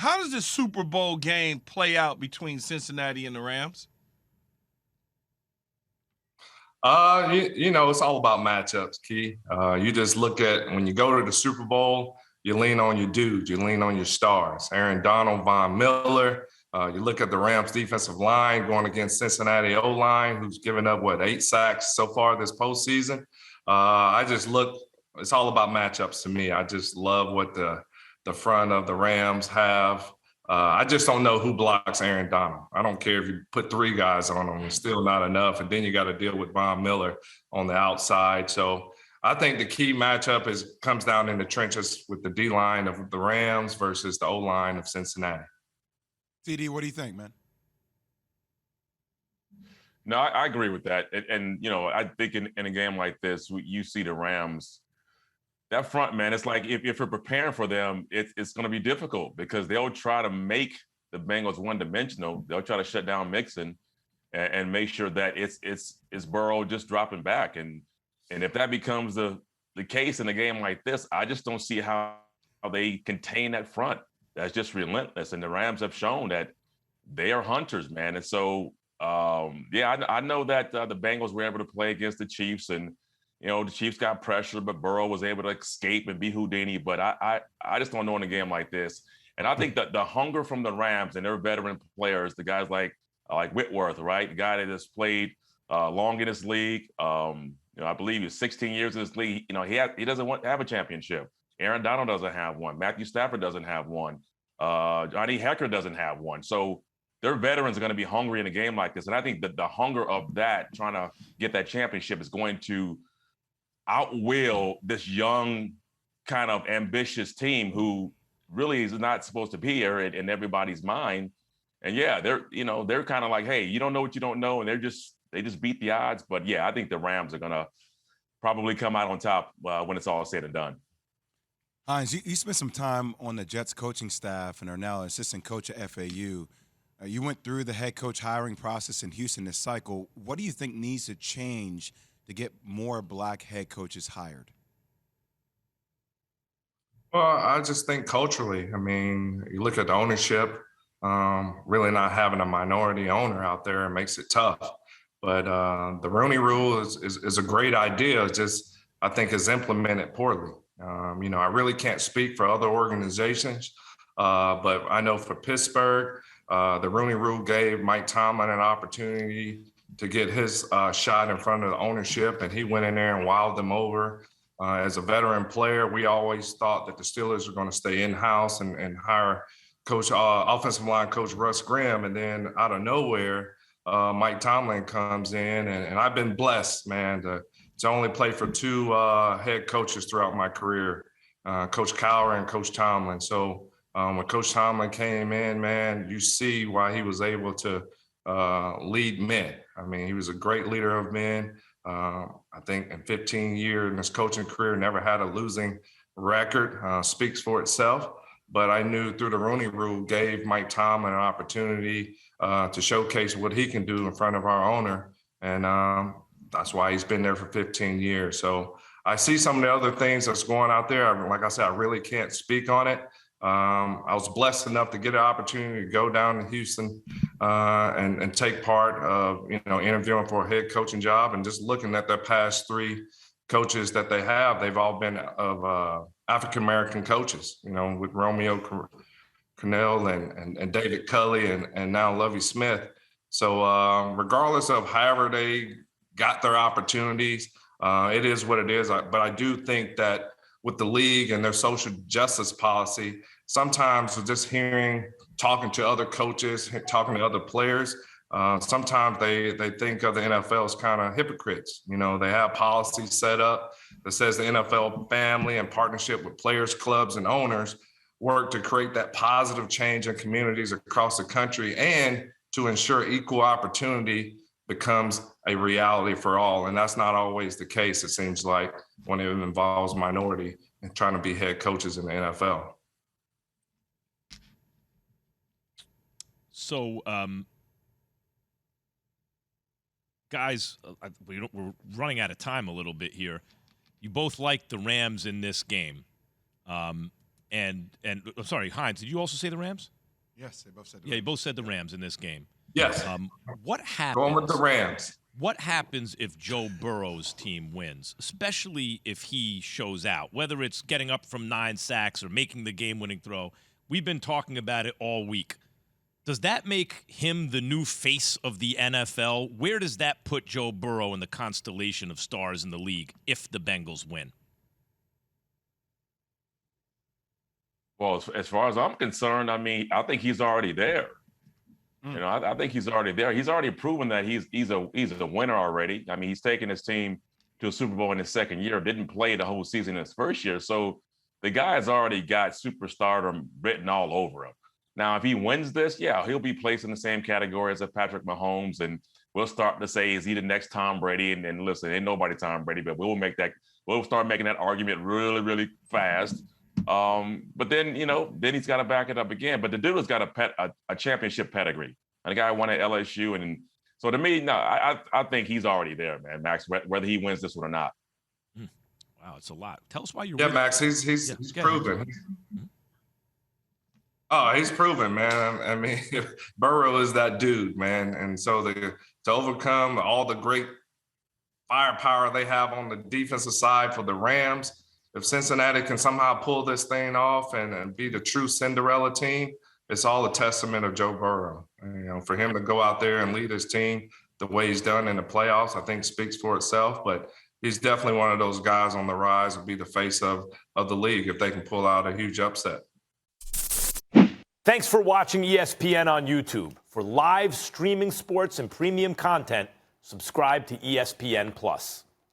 how does this Super Bowl game play out between Cincinnati and the Rams? It's all about matchups, Key. You just look at when you go to the Super Bowl, you lean on your dudes, you lean on your stars. Aaron Donald, Von Miller. You look at the Rams defensive line going against Cincinnati O-line, who's given up, 8 sacks so far this postseason. It's all about matchups to me. I just love what the front of the Rams have. I just don't know who blocks Aaron Donald. I don't care if you put 3 guys on him, it's still not enough. And then you got to deal with Von Miller on the outside. So I think the key matchup comes down in the trenches with the D-line of the Rams versus the O-line of Cincinnati. CD, what do you think, man? No, I agree with that. And I think in a game like this, you see the Rams, that front, man, it's like if you're preparing for them, it's going to be difficult because they'll try to make the Bengals one-dimensional. They'll try to shut down Mixon and make sure that it's Burrow just dropping back. And if that becomes the case in a game like this, I just don't see how they contain that front. That's just relentless. And the Rams have shown that they are hunters, man. And so, I know that the Bengals were able to play against the Chiefs, and the Chiefs got pressure, but Burrow was able to escape and be Houdini. But I just don't know in a game like this. And I think that the hunger from the Rams and their veteran players, the guys like Whitworth, right, the guy that has played long in this league. I believe he's 16 years in this league. He doesn't have a championship. Aaron Donald doesn't have one. Matthew Stafford doesn't have one. Johnny Hekker doesn't have one. So their veterans are going to be hungry in a game like this. And I think that the hunger of that, trying to get that championship, is going to outwill this young, kind of ambitious team who really is not supposed to be here in everybody's mind. And they're kind of like, hey, you don't know what you don't know. And they just beat the odds. But I think the Rams are going to probably come out on top when it's all said and done. Hines, you spent some time on the Jets coaching staff and are now an assistant coach at FAU. You went through the head coach hiring process in Houston this cycle. What do you think needs to change to get more black head coaches hired? Well, I just think culturally, you look at the ownership, really not having a minority owner out there, it makes it tough. But the Rooney Rule is a great idea, just I think is implemented poorly. I really can't speak for other organizations, but I know for Pittsburgh, the Rooney Rule gave Mike Tomlin an opportunity to get his shot in front of the ownership, and he went in there and wowed them over. As a veteran player, we always thought that the Steelers were going to stay in-house and hire offensive line coach Russ Grimm, and then out of nowhere, Mike Tomlin comes in, and I've been blessed, man, to only play for 2 head coaches throughout my career, Coach Cowher and Coach Tomlin. So when Coach Tomlin came in, man, you see why he was able to lead men. He was a great leader of men. I think in 15 years in his coaching career, never had a losing record, speaks for itself. But I knew through the Rooney Rule gave Mike Tomlin an opportunity to showcase what he can do in front of our owner. And that's why he's been there for 15 years. So I see some of the other things that's going out there. Like I said, I really can't speak on it. I was blessed enough to get an opportunity to go down to Houston and take part of, interviewing for a head coaching job, and just looking at their past 3 coaches that they have. They've all been of African-American coaches, with Romeo Cornell and David Culley and now Lovie Smith. So regardless of however they got their opportunities, it is what it is. But I do think that with the league and their social justice policy, sometimes just talking to other coaches, talking to other players, sometimes they think of the NFL as kind of hypocrites. They have policies set up that says the NFL family in partnership with players, clubs, and owners work to create that positive change in communities across the country and to ensure equal opportunity becomes a reality for all. And that's not always the case, it seems like, when it involves minority and trying to be head coaches in the NFL. So, guys, we're running out of time a little bit here. You both like the Rams in this game. And and I'm sorry, Hines, did you also say the Rams? Yes, they both said. Yeah, you both said the Rams in this game. Yes. What happens? Going with the Rams. What happens if Joe Burrow's team wins, especially if he shows out, whether it's getting up from 9 sacks or making the game-winning throw? We've been talking about it all week. Does that make him the new face of the NFL? Where does that put Joe Burrow in the constellation of stars in the league if the Bengals win? Well, as far as I'm concerned, I mean, I think he's already there. You know, I think he's already there. He's already proven that he's a winner already. I mean, he's taken his team to a Super Bowl in his second year, didn't play the whole season in his first year. So the guy's already got superstardom written all over him. Now, if he wins this, yeah, he'll be placed in the same category as a Patrick Mahomes, and we'll start to say, is he the next Tom Brady? And listen, ain't nobody Tom Brady, but we'll start making that argument really, really fast. But then, you know, then he's got to back it up again. But the dude has got a championship pedigree. And the guy won at LSU. And so to me, no, I think he's already there, man, Max, whether he wins this one or not. Wow, it's a lot. Tell us why you're Max, he's proven. Oh, he's proven, man. I mean, Burrow is that dude, man. And so to overcome all the great firepower they have on the defensive side for the Rams, if Cincinnati can somehow pull this thing off and be the true Cinderella team, it's all a testament of Joe Burrow. And, you know, for him to go out there and lead his team the way he's done in the playoffs, I think speaks for itself. But he's definitely one of those guys on the rise to be the face of the league if they can pull out a huge upset. Thanks for watching ESPN on YouTube. For live streaming sports and premium content, subscribe to ESPN+.